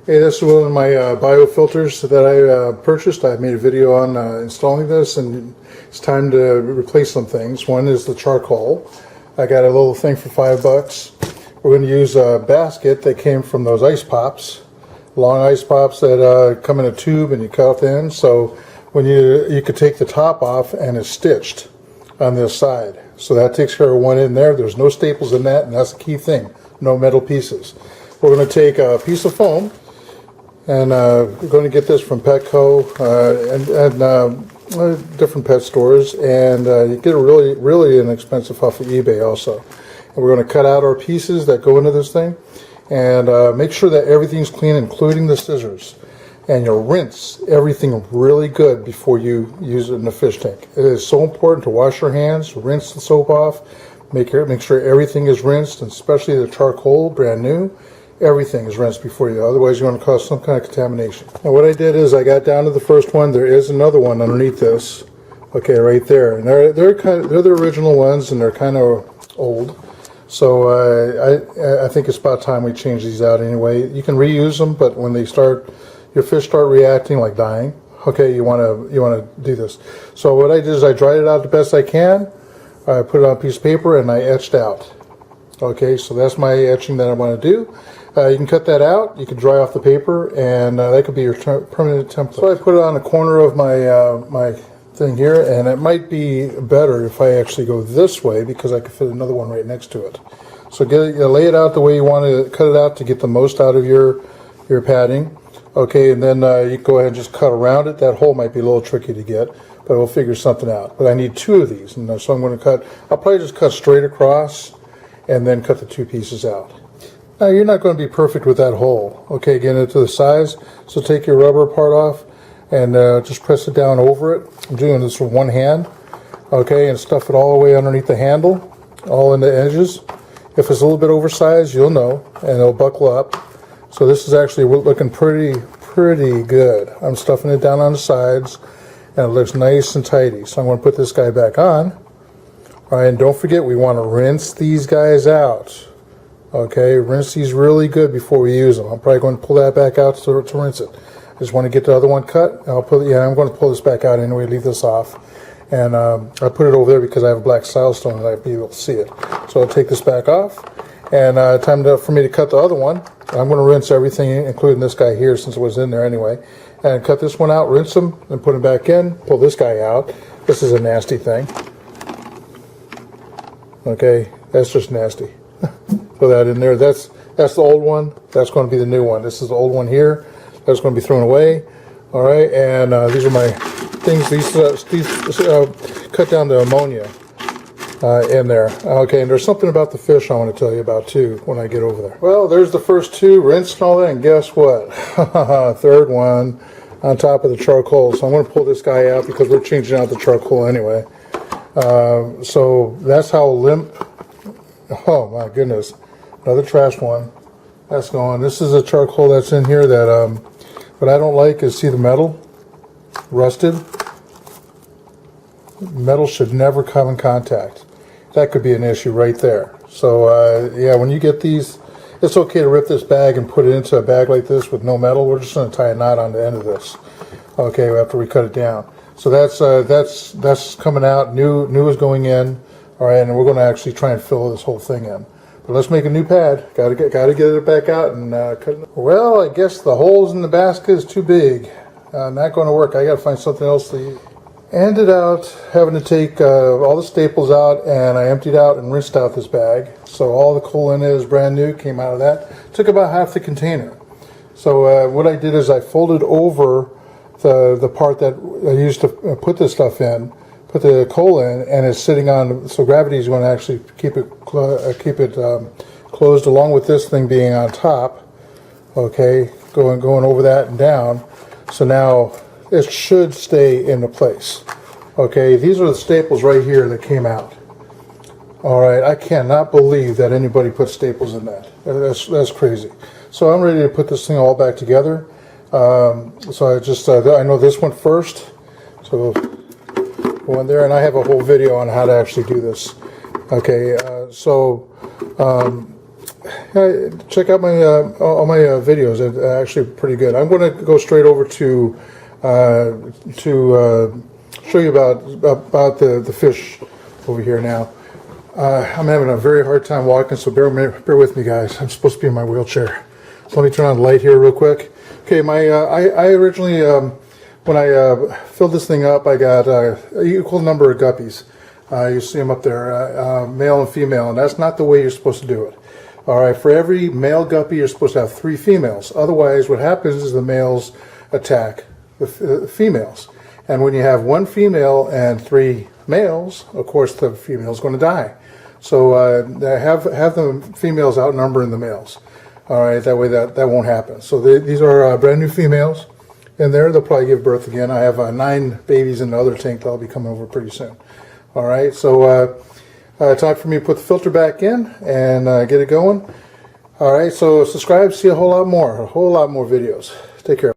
Hey, this is one of my biofilters that I purchased. I made a video on installing this, and it's time to replace some things. One is the charcoal. I got a little thing for $5. We're going to use a basket that came from those ice pops, long ice pops that come in a tube and you cut off the end. So when you could take the top off and it's stitched on this side. So that takes care of one end there. There's no staples in that, and that's the key thing. No metal pieces. We're going to take a piece of foam. And we're going to get this from Petco and different pet stores, and you get it really inexpensive off of eBay also. And we're going to cut out our pieces that go into this thing, and make sure that everything's clean, including the scissors. And you'll rinse everything really good before you use it in the fish tank. It is so important to wash your hands, rinse the soap off, make sure everything is rinsed, and especially the charcoal, brand new. Everything is rinsed before you, otherwise you're going to cause some kind of contamination. And what I did is I got down to the first one. There is another one underneath this, okay, right there. And they're the original ones, and they're kind of old. So I think it's about time we change these out anyway. You can reuse them, but when your fish start reacting like dying, okay, you want to do this. So what I did is I dried it out the best I can. I put it on a piece of paper and I etched out. Okay, so that's my etching that I want to do. You can cut that out, you can dry off the paper, and that could be your permanent template. So I put it on the corner of my my thing here, and it might be better if I actually go this way because I could fit another one right next to it. So lay it out the way you want to cut it out to get the most out of your padding. Okay, and then you go ahead and just cut around it. That hole might be a little tricky to get, but we'll figure something out. But I need two of these, and so I'm going to I'll probably just cut straight across and then cut the two pieces out. Now, you're not going to be perfect with that hole. Okay, get it to the size. So take your rubber part off and just press it down over it. I'm doing this with one hand. Okay, and stuff it all the way underneath the handle, all in the edges. If it's a little bit oversized, you'll know, and it'll buckle up. So this is actually looking pretty good. I'm stuffing it down on the sides, and it looks nice and tidy. So I'm going to put this guy back on. All right, and don't forget, we want to rinse these guys out. Okay, rinse these really good before we use them. I'm probably going to pull that back out to rinse it. I just want to get the other one cut. I'm going to pull this back out anyway, leave this off. And I put it over there because I have a black silestone and I'll be able to see it. So I'll take this back off. And time for me to cut the other one. I'm going to rinse everything, including this guy here since it was in there anyway. And cut this one out, rinse them, and put them back in. Pull this guy out. This is a nasty thing. Okay, that's just nasty. Put that in there. That's the old one. That's going to be the new one. This is the old one here. That's going to be thrown away. All right, and these are my things. These cut down the ammonia in there. Okay, and there's something about the fish I want to tell you about too when I get over there. Well, there's the first two, rinse and all that, and guess what? Third one on top of the charcoal. So I'm going to pull this guy out because we're changing out the charcoal anyway. So that's how limp. Oh my goodness. Another trash one. That's gone. This is a charcoal that's in here that, what I don't like is, see the metal? Rusted. Metal should never come in contact. That could be an issue right there. So, yeah, when you get these, it's okay to rip this bag and put it into a bag like this with no metal. We're just going to tie a knot on the end of this. Okay, after we cut it down. So that's coming out. New is going in. All right, and we're going to actually try and fill this whole thing in. But let's make a new pad. Got to get it back out and cut it. Well, I guess the holes in the basket is too big. Not going to work. I got to find something else to use. Ended out having to take all the staples out, and I emptied out and rinsed out this bag. So all the coal in it is brand new. Came out of that. Took about half the container. So what I did is I folded over the part that I used to put this stuff in, put the coal in, and it's sitting on, so gravity is going to actually keep it closed along with this thing being on top. Okay, going over that and down. So now it should stay into place. Okay, these are the staples right here that came out. All right, I cannot believe that anybody put staples in that. That's crazy. So I'm ready to put this thing all back together. So I just, I know this went first. So go in there, and I have a whole video on how to actually do this. Okay, check out my all my videos. They're actually pretty good. I'm going to go straight over to show you about the fish over here now. I'm having a very hard time walking, so bear with me, guys. I'm supposed to be in my wheelchair. So let me turn on the light here real quick. Okay, I originally when I filled this thing up, I got an equal number of guppies. You see them up there, male and female, and that's not the way you're supposed to do it. All right, for every male guppy, you're supposed to have 3 females. Otherwise, what happens is the males attack the females. And when you have 1 female and 3 males, of course, the female is going to die. So have the females outnumbering the males. All right, that way that won't happen. So these are brand new females in there. They'll probably give birth again. I have 9 babies in the other tank that'll be coming over pretty soon. All right, so time for me to put the filter back in and get it going. All right, so subscribe, see a whole lot more videos. Take care.